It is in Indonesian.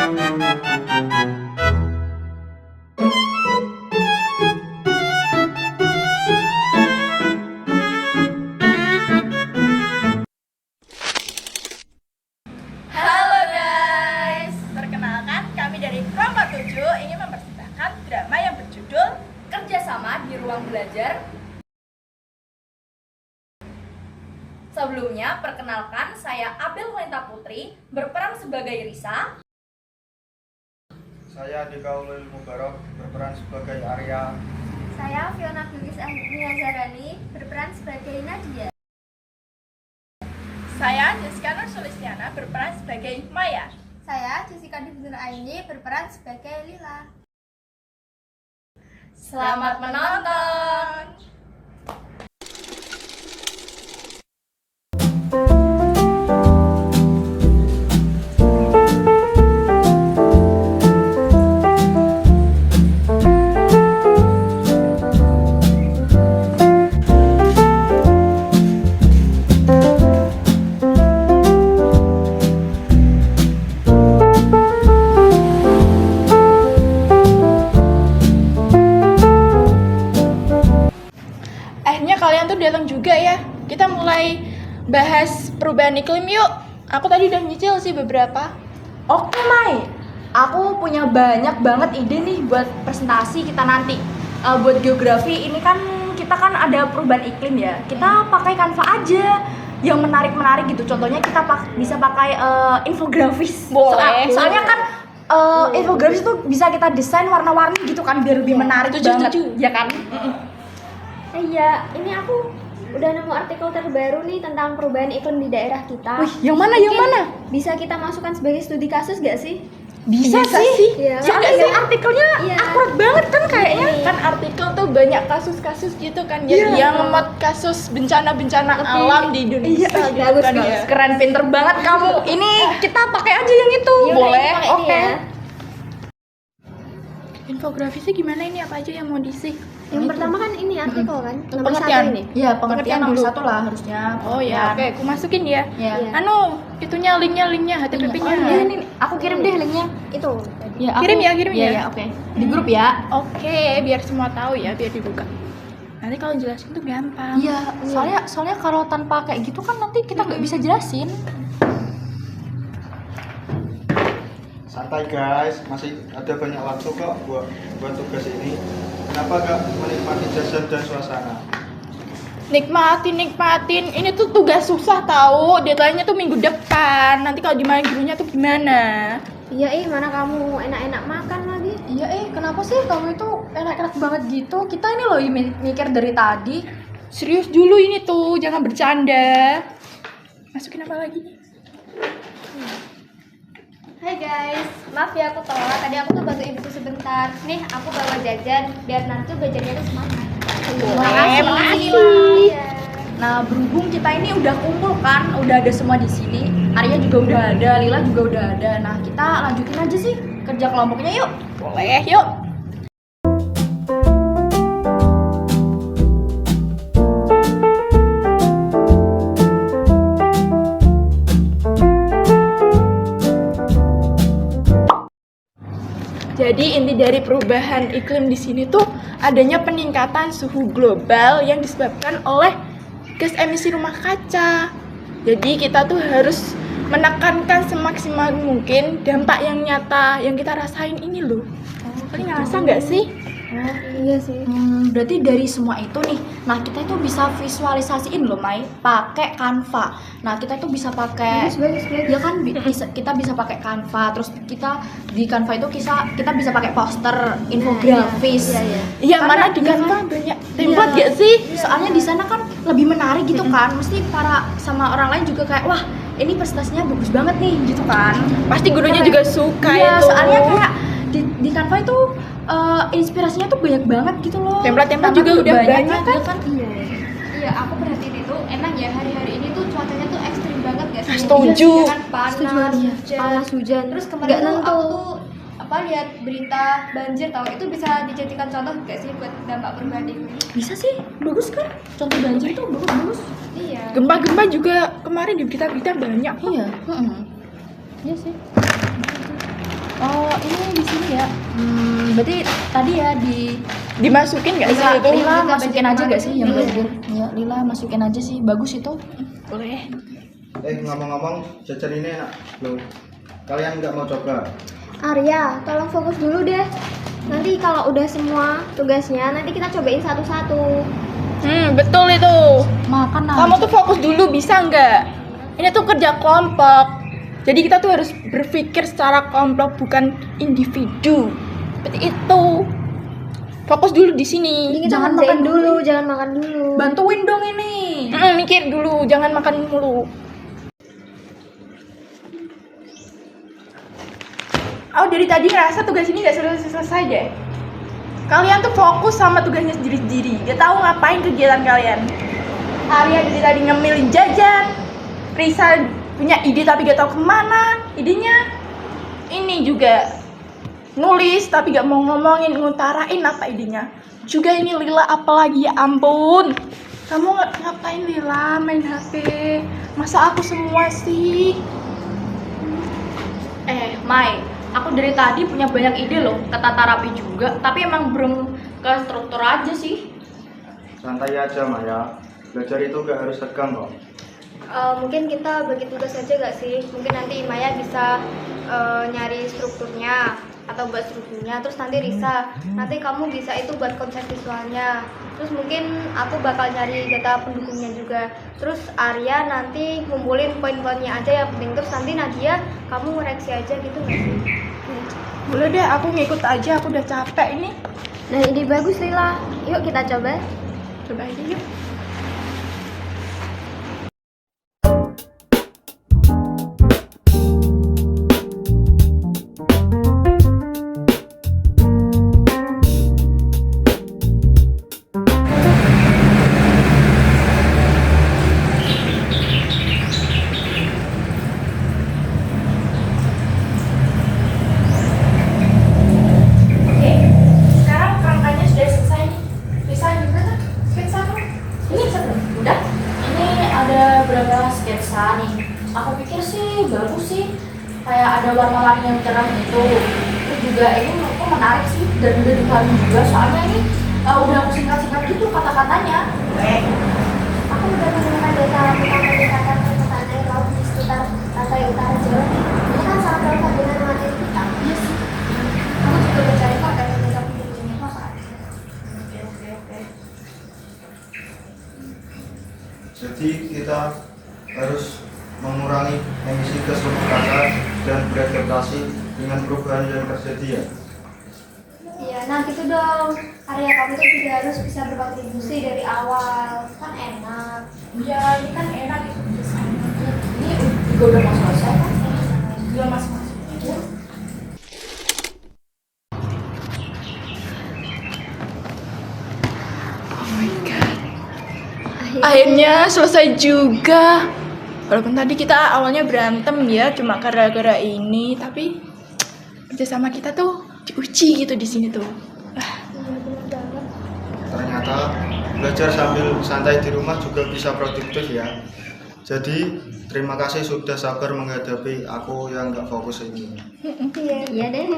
Halo guys, perkenalkan kami dari Kelompok 7 ingin mempersembahkan drama yang berjudul Kerjasama di Ruang Belajar. Sebelumnya, perkenalkan saya Abel Wanita Putri, berperan sebagai Risa. Saya Andika Ulil Mubarok, berperan sebagai Arya. Saya Fiona Bilqis Agnia Zarani, berperan sebagai Nadia. Saya Jessica Nur Sulistiana, berperan sebagai Maya. Saya Jessica Divnur Aini, berperan sebagai Lila. Selamat menonton! Akhirnya kalian tuh datang juga ya. Kita mulai bahas perubahan iklim yuk. Aku tadi udah nyicil sih beberapa. Oke Mai, aku punya banyak banget ide nih buat presentasi kita nanti. Buat geografi ini kan kita kan ada perubahan iklim ya. Kita pakai Canva aja yang menarik-menarik gitu. Contohnya kita bisa pakai infografis. Boleh. Soalnya kan infografis tuh bisa kita desain warna-warni gitu kan biar lebih menarik banget. Ya kan? Iya, ini aku udah nemu artikel terbaru nih tentang perubahan iklim di daerah kita. Wih, yang mana? Yang mana? Bisa kita masukkan sebagai studi kasus gak sih? Bisa sih. Iya. Soalnya sih artikelnya Iya. akurat banget kan kayaknya. Kan artikel tuh banyak kasus-kasus gitu kan ya, yang ngemot kasus bencana-bencana alam di Indonesia gitu bagus, kan bagus. ya. Keren, pinter banget kamu. Ini kita pakai aja yang itu. Yaudah, Boleh? ini pakai ini Oke. ya. Infografisnya gimana ini, apa aja yang mau diisi? Yang pertama kan ini artikel kan, nomor Pengertian. 1 ini. Ya, Pengertian pengertian nomor dulu. 1 lah harusnya. Oh ya, oke, aku masukin ya. Ya. Iya. Anu, itunya linknya HTTP-nya. Oh, iya, ini aku kirim deh linknya. Itu. Ya, Kirim ya. Ya, oke. Di grup ya. Oke, biar semua tahu ya, biar dibuka. Nanti kalau jelasin tuh gampang. Iya, soalnya kalau tanpa kayak gitu kan nanti kita nggak bisa jelasin. Santai guys, masih ada banyak waktu kok buat tugas ini. Kenapa gak menikmati jajan dan suasana? Nikmatin. Ini tuh tugas susah tahu. Deadline-nya tuh minggu depan. Nanti kalau dimarahin gurunya tuh gimana? Iya, mana kamu enak-enak makan lagi? Iya, kenapa sih kamu itu enak-enak banget gitu? Kita ini loh mikir dari tadi. Serius dulu ini tuh, jangan bercanda. Masukin apa lagi nih? Hai guys, maaf ya aku telat. Tadi aku tuh bantu ibuku sebentar. Nih, aku bawa jajan biar nanti belajarnya tuh semangat. Makasih. Iya. Nah, berhubung kita ini udah kumpul kan, udah ada semua di sini. Arya juga udah ada, Lila juga udah ada. Nah, kita lanjutin aja sih kerja kelompoknya yuk. Boleh, yuk. Jadi inti dari perubahan iklim di sini tuh adanya peningkatan suhu global yang disebabkan oleh gas emisi rumah kaca. Jadi kita tuh harus menekankan semaksimal mungkin dampak yang nyata yang kita rasain ini loh. Kalian ngerasa nggak sih? Oh, iya sih. Berarti dari semua itu nih, nah kita itu bisa visualisasiin loh Mai, pakai Canva. Nah kita itu bisa pakai, Bagus. ya kan kita bisa pakai Canva. Terus kita di Canva itu kita bisa pakai poster, infografis. Iya. Iya, Karena mana di dia Canva kan- banyak template Iya. gak sih? Soalnya di sana kan lebih menarik gitu kan. Mesti para sama orang lain juga kayak wah ini presentasinya bagus banget nih gitu kan. Pasti gurunya Kayak- juga suka Iya, itu. soalnya kayak di Canva itu inspirasinya tuh banyak banget gitu loh. Template-template Sama juga tuh udah banyak kan? ya kan? Iya, aku perhatiin itu emang ya hari-hari ini tuh cuacanya tuh ekstrim banget gak sih? Setuju. Iya kan, panas, hujan. hujan. Terus kemarin Nggak tuh nentu. aku tuh lihat berita banjir tau, itu bisa dijadikan contoh gak sih buat dampak perubahan iklim? Bisa sih, bagus kan? Contoh banjir tuh bagus-bagus. Iya. Gempa-gempa juga kemarin di berita-berita banyak. Iya. Iya sih. Oh, ini di sini ya. Berarti tadi ya Dimasukin nggak sih itu? Lila Juga masukin budget aja gak sih yang kemarin. belajar? Ya, Lila masukin aja sih, bagus itu. Boleh. Ngomong-ngomong, jajan ini enak loh. Kalian nggak mau coba? Arya, tolong fokus dulu deh. Nanti kalau udah semua tugasnya, nanti kita cobain satu-satu. Betul itu. Makan Kamu tuh fokus dulu bisa nggak? Ini tuh kerja kelompok. Jadi kita tuh harus berpikir secara kelompok bukan individu. Seperti itu. Fokus dulu di sini. Jadi kita Jangan ngerjain makan dulu, jangan makan dulu. bantuin dong ini. Mikir dulu, jangan makan mulu. Oh, dari tadi ngerasa tugas ini nggak selesai deh. Kalian tuh fokus sama tugasnya sendiri-sendiri. Gak tahu ngapain kegiatan kalian. Arya dari tadi ngemilin jajan. Risa punya ide tapi gak tahu kemana idenya. Ini juga nulis tapi gak mau ngomongin, ngutarain apa idenya. Juga ini Lila apalagi, ya ampun. Kamu ngapain Lila main HP? Masa aku semua sih? Mai, aku dari tadi punya banyak ide loh, ke tata rapi juga, tapi emang belum ke struktur aja sih. Santai aja Maya. Belajar itu nggak harus tegang kok. Mungkin kita bagi tugas aja gak sih? Mungkin nanti Maya bisa nyari strukturnya atau buat strukturnya, terus nanti Risa, nanti kamu bisa itu buat konsep visualnya, terus mungkin aku bakal nyari data pendukungnya juga, terus Arya nanti ngumpulin poin-poinnya aja yang penting, terus nanti Nadia kamu ngoreksi aja gitu nggak sih? Boleh deh, aku ngikut aja, aku udah capek ini. Nah ide bagus Lila, yuk kita coba. Coba aja yuk. Oke, sekarang angkanya sudah selesai nih. Bisa gimana? Sketsa kamu? Ini belum? Udah? Ini ada berapa sketsa nih? Aku pikir sih bagus sih, kayak ada warna-warni yang cerah gitu. Terus juga ini menurutku menarik sih dan udah dikeluarin juga. Soalnya ini udah aku singkat-singkat gitu kata-katanya. Baik. Aku udah menemukan data tentang peningkatan permukaan air laut di sekitar pantai utara Jawa. Ini kan sangat relevan dengan materi kita. Iya sih. Aku juga mencari kok data-data pendukungnya. Oke. Jadi kita harus mengurangi emisi gas rumah kaca dan beradaptasi dengan perubahan yang terjadi ya. Iya, nah gitu dong. Arya kamu tuh juga harus bisa berkontribusi dari awal. Kan enak. Ya, ini kan enak itu desainnya. Ini juga udah mau selesai kan? Belum masuk-masuk. Oh my god. Akhirnya selesai juga. Walaupun tadi kita awalnya berantem ya, cuma gara-gara ini, tapi kerjasama kita tuh diuji gitu di sini tuh. Ternyata belajar sambil santai di rumah juga bisa produktif ya. Jadi terima kasih sudah sabar menghadapi aku yang nggak fokus ini. Iya deh.